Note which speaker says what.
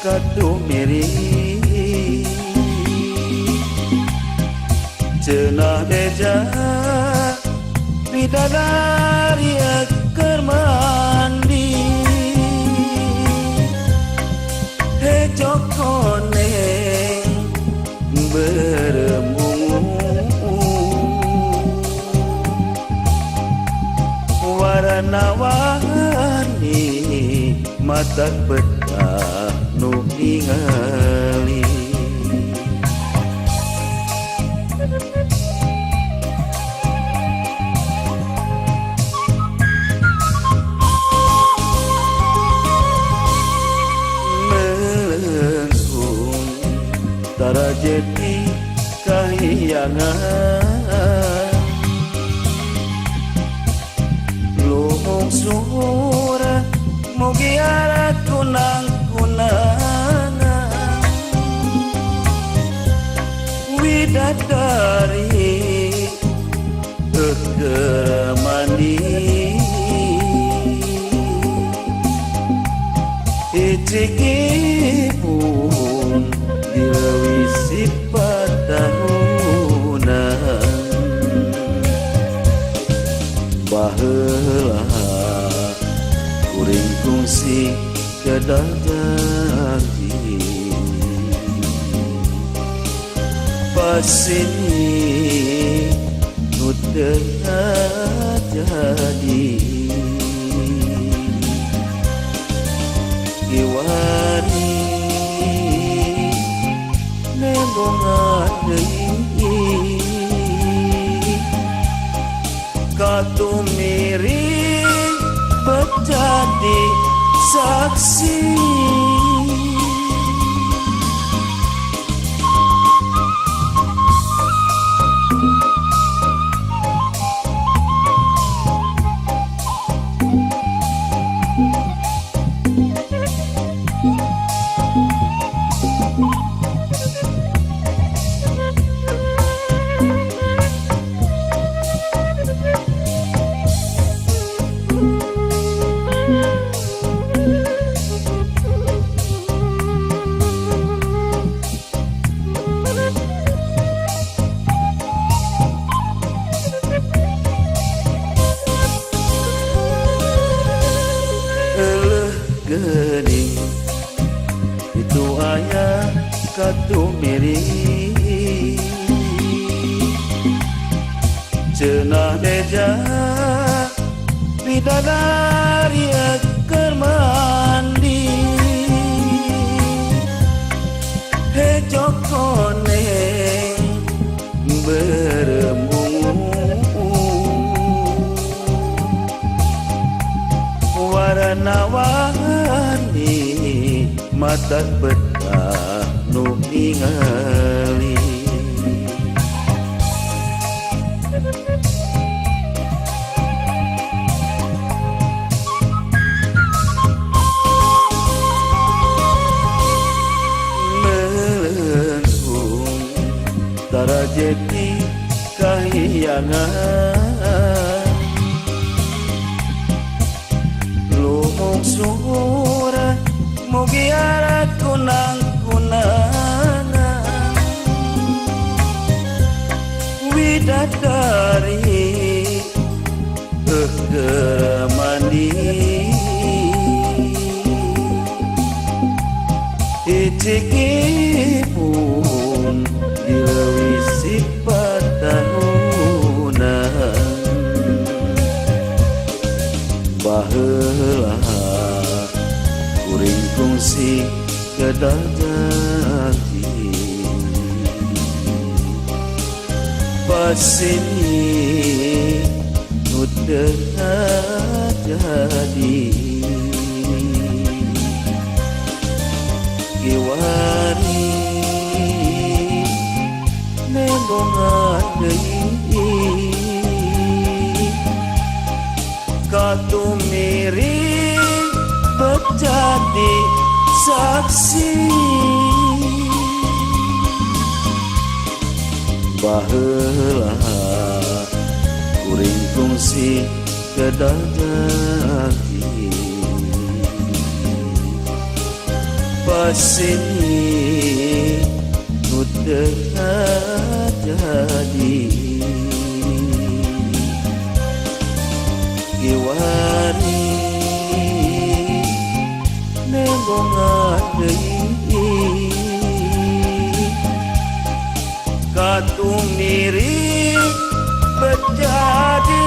Speaker 1: katu miri cenah deja bidadari keur mandi hejok koneng beremungu warna-warni mata betah nu ningali melengkung tarajeti kahiyangan lumung sura mugi arat kunang-kunangan widadari keur mandi icikipun dilewisi patahunan baheula kuring kungsi kedadagi pasini nu teu jadi kiwani nembongan deui katu miring berjadi saksi gening itu ayah katu miring cenah deja bidadari keur mandi hejok koneng beremungu warna-warni mata betah nu ningali melengkung tarajeti kahiyangan lumung sura mugi arat kunang-kunangan widadari keur mandi icikipun dilewisi patahunan baheula kuring kungsi kedadagi pasini nu teu jadi kiwari nembongan deui katu miring berjadi saksi baheula kuring kungsi kedadagi sini udah jadi kiwari nengongan deui katung miri menjadi